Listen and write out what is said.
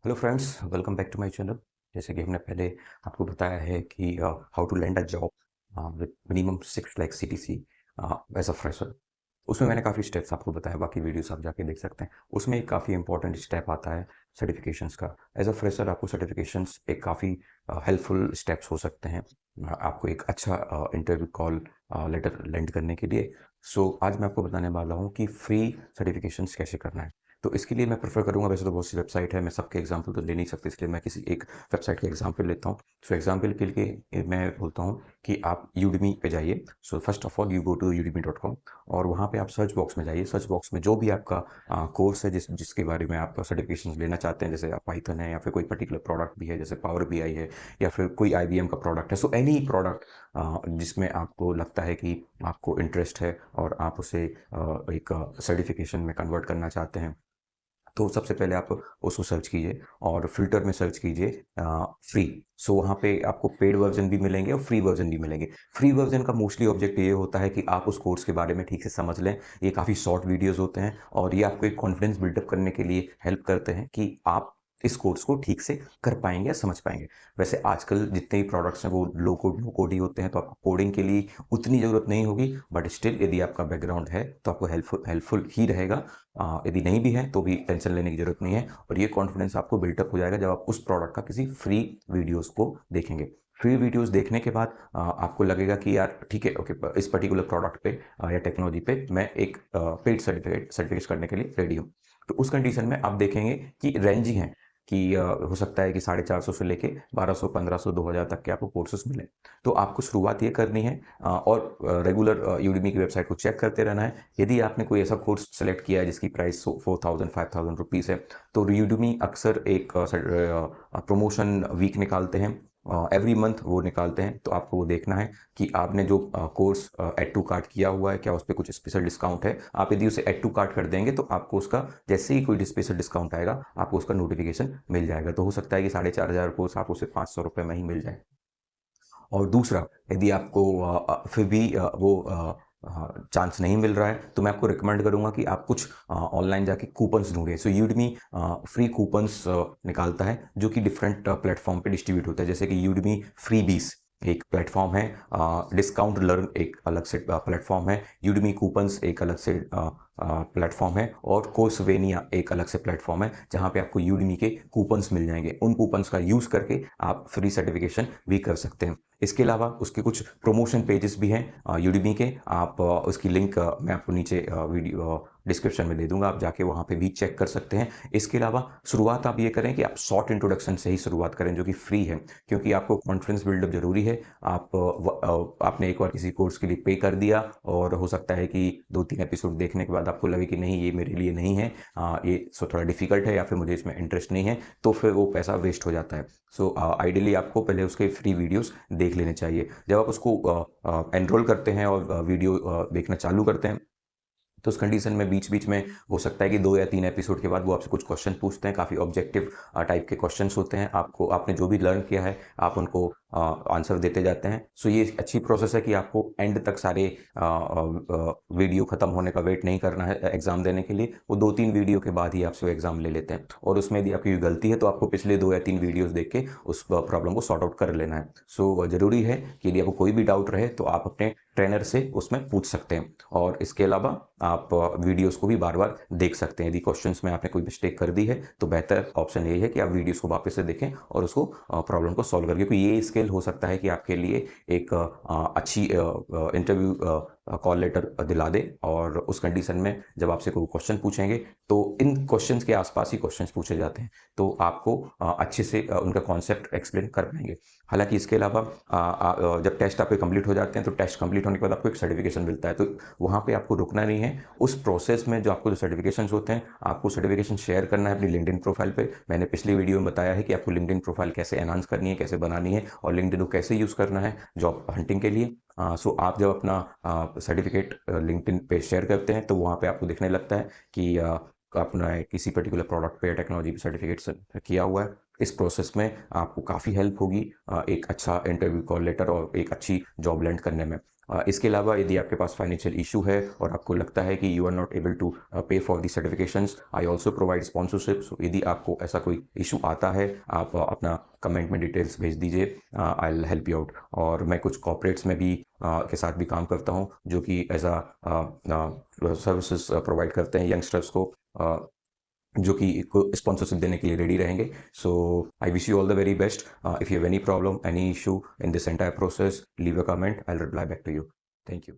Hello friends, welcome back to my channel. जैसे कि हमने पहले आपको बताया है कि how to land a job with minimum 6 lakh CTC as a fresher. उसमें मैंने काफ़ी स्टेप्स आपको बताया, बाकी वीडियोस आप जाके देख सकते हैं। उसमें एक काफ़ी इंपॉर्टेंट स्टेप आता है सर्टिफिकेशंस का। एज अ फ्रेशर आपको सर्टिफिकेशंस एक काफ़ी हेल्पफुल स्टेप्स हो सकते हैं आपको एक अच्छा इंटरव्यू कॉल लेटर लैंड करने के लिए। सो आज मैं आपको बताने वाला हूँ कि फ्री सर्टिफिकेशंस कैसे करना है। तो इसके लिए मैं प्रेफ़र करूँगा, वैसे तो बहुत सी वेबसाइट है, मैं सबके एग्ज़ाम्पल तो ले नहीं सकता, इसलिए मैं किसी एक वेबसाइट के एग्ज़ाम्पल लेता हूँ। सो एग्ज़ाम्पल के लिए मैं बोलता हूँ कि आप यूडेमी पे जाइए। So first of all you go to udemy.com और वहाँ पे आप सर्च बॉक्स में जाइए। सर्च बॉक्स में जो भी आपका कोर्स है जिसके बारे में आप सर्टिफिकेशंस लेना चाहते हैं, जैसे आप पाइथन है या फिर कोई पर्टिकुलर प्रोडक्ट भी है, जैसे पावर बीआई है या फिर कोई आईबीएम का प्रोडक्ट है। सो एनी प्रोडक्ट जिसमें आपको लगता है कि आपको इंटरेस्ट है और आप उसे एक सर्टिफिकेशन में कन्वर्ट करना चाहते हैं, तो सबसे पहले आप उसको सर्च कीजिए और फ़िल्टर में सर्च कीजिए फ्री। सो वहाँ पे आपको पेड वर्ज़न भी मिलेंगे और फ्री वर्ज़न भी मिलेंगे। फ्री वर्ज़न का मोस्टली ऑब्जेक्ट ये होता है कि आप उस कोर्स के बारे में ठीक से समझ लें। ये काफ़ी शॉर्ट वीडियोज़ होते हैं और ये आपको एक कॉन्फिडेंस बिल्डअप करने के लिए हेल्प करते हैं कि आप इस कोर्स को ठीक से कर पाएँगे या समझ पाएँगे। वैसे आजकल जितने भी प्रोडक्ट्स हैं वो लो कोड, नो कोड ही होते हैं, तो आपको कोडिंग के लिए उतनी ज़रूरत नहीं होगी, बट स्टिल यदि आपका बैकग्राउंड है तो आपको हेल्पफुल ही रहेगा। यदि नहीं भी है तो भी टेंशन लेने की ज़रूरत नहीं है और ये कॉन्फिडेंस आपको बिल्टअप हो जाएगा जब आप उस प्रोडक्ट का किसी फ्री वीडियोस को देखेंगे। फ्री वीडियोस देखने के बाद आपको लगेगा कि यार ठीक है, ओके, इस पर्टिकुलर प्रोडक्ट पे या टेक्नोलॉजी पे मैं एक पेड सर्टिफिकेट करने के लिए रेडी हूँ। तो उस कंडीशन में आप देखेंगे कि रेंजिंग है कि हो सकता है कि 450 से लेके 1200, 1500, 2000 तक के आपको कोर्सेज मिले। तो आपको शुरुआत ये करनी है और रेगुलर यूडेमी की वेबसाइट को चेक करते रहना है। यदि आपने कोई ऐसा कोर्स सेलेक्ट किया है जिसकी प्राइस 4000 5000 रुपीज़ है, तो यूडेमी अक्सर एक प्रमोशन वीक निकालते हैं। एवरी मंथ वो निकालते हैं, तो आपको वो देखना है कि आपने जो कोर्स ऐड टू कार्ट किया हुआ है, क्या उस पे कुछ स्पेशल डिस्काउंट है। आप यदि उसे ऐड टू कार्ट कर देंगे तो आपको उसका जैसे ही कोई स्पेशल डिस्काउंट आएगा, आपको उसका नोटिफिकेशन मिल जाएगा। तो हो सकता है कि 4500 कोर्स आपको सिर्फ 500 रुपये में ही मिल जाए। और दूसरा, यदि आपको फिर भी वो चांस नहीं मिल रहा है, तो मैं आपको रिकमेंड करूँगा कि आप कुछ ऑनलाइन जाके कूपन्स ढूँढें। सो यूडेमी फ्री कूपन्स निकालता है जो कि डिफरेंट प्लेटफॉर्म पे डिस्ट्रीब्यूट होता है। जैसे कि यूडेमी फ्रीबीज़ एक प्लेटफॉर्म है, डिस्काउंट लर्न एक अलग से प्लेटफॉर्म है, यूडेमी कूपन्स एक अलग से प्लेटफॉर्म है और कोर्सवेनिया एक अलग से प्लेटफॉर्म है, जहाँ पे आपको यूडेमी के कूपन्स मिल जाएंगे। उन कूपन्स का यूज़ करके आप फ्री सर्टिफिकेशन भी कर सकते हैं। इसके अलावा उसके कुछ प्रमोशन पेजेस भी हैं यूडेमी के। आप उसकी लिंक मैं आपको नीचे वीडियो डिस्क्रिप्शन में दे दूंगा, आप जाके वहाँ पे भी चेक कर सकते हैं। इसके अलावा शुरुआत आप ये करें कि आप शॉर्ट इंट्रोडक्शन से ही शुरुआत करें जो कि फ्री है, क्योंकि आपको कॉन्फिडेंस बिल्डअप जरूरी है। आपने एक बार किसी कोर्स के लिए पे कर दिया और हो सकता है कि 2-3 एपिसोड देखने के बाद आपको लगे कि नहीं, ये मेरे लिए नहीं है, ये थोड़ा डिफिकल्ट है या फिर मुझे इसमें इंटरेस्ट नहीं है, तो फिर वो पैसा वेस्ट हो जाता है। सो आइडियली आपको पहले उसके फ्री वीडियोस देख लेने चाहिए। जब आप उसको एनरोल करते हैं और वीडियो देखना चालू करते हैं, तो उस कंडीशन में बीच-बीच में हो सकता है कि 2 या 3 एपिसोड के बाद वो आपसे कुछ क्वेश्चन पूछते हैं, काफ़ी ऑब्जेक्टिव टाइप के क्वेश्चंस होते हैं। आपने जो भी लर्न किया है, आप उनको आंसर देते जाते हैं। सो ये एक अच्छी प्रोसेस है कि आपको एंड तक सारे वीडियो खत्म होने का वेट नहीं करना है एग्ज़ाम देने के लिए। वो 2-3 वीडियो के बाद ही आपसे वो एग्ज़ाम ले लेते हैं और उसमें यदि आपकी कोई गलती है, तो आपको पिछले 2 या 3 वीडियोज़ देख के उस प्रॉब्लम को सॉर्ट आउट कर लेना है। सो ज़रूरी है कि यदि आपको कोई भी डाउट रहे, तो आप अपने ट्रेनर से उसमें पूछ सकते हैं और इसके अलावा आप वीडियोस को भी बार-बार देख सकते हैं। यदि क्वेश्चंस में आपने कोई मिस्टेक कर दी है, तो बेहतर ऑप्शन यही है कि आप वीडियोस को वापस से देखें और उसको प्रॉब्लम को सॉल्व करें, क्योंकि ये स्किल हो सकता है कि आपके लिए एक अच्छी इंटरव्यू कॉल लेटर दिला दे। और उस कंडीशन में जब आपसे कोई क्वेश्चन पूछेंगे, तो इन क्वेश्चंस के आसपास ही क्वेश्चंस पूछे जाते हैं, तो आपको अच्छे से उनका कॉन्सेप्ट एक्सप्लेन कर पाएँगे। हालाँकि इसके अलावा जब टेस्ट आपके कंप्लीट हो जाते हैं, तो टेस्ट कंप्लीट होने के बाद आपको एक सर्टिफिकेशन मिलता है, तो वहाँ पे आपको रुकना नहीं है। उस प्रोसेस में जो आपको जो सर्टिफिकेशंस होते हैं, आपको सर्टिफिकेशन शेयर करना है अपनी लिंक्डइन प्रोफाइल पे। मैंने पिछली वीडियो में बताया है कि आपको लिंक्डइन प्रोफाइल कैसे एनहांस करनी है, कैसे बनानी है और लिंक्डइन को कैसे यूज़ करना है जॉब हंटिंग के लिए। सो आप जब अपना सर्टिफिकेट लिंक्डइन पे शेयर करते हैं, तो वहाँ पे आपको दिखने लगता है कि आपने किसी पर्टिकुलर प्रोडक्ट पे या टेक्नोलॉजी पे सर्टिफिकेट किया हुआ है। इस प्रोसेस में आपको काफ़ी हेल्प होगी एक अच्छा इंटरव्यू कॉल लेटर और एक अच्छी जॉब लैंड करने में। इसके अलावा यदि आपके पास फाइनेंशियल इशू है और आपको लगता है कि you are not able to pay for the certifications, I also provide sponsorship. So यदि आपको ऐसा कोई इशू आता है, आप अपना कमेंट में डिटेल्स भेज दीजिए, I will help you out. और मैं कुछ कॉर्पोरेट्स में भी के साथ भी काम करता हूँ, जो कि एज सर्विसेज प्रोवाइड करते हैं यंगस्टर्स को, जो कि स्पॉन्सरशिप देने के लिए रेडी रहेंगे। So I wish you all the very best. If you have any problem, any issue in this entire process, leave a comment, I will reply back to you. Thank you.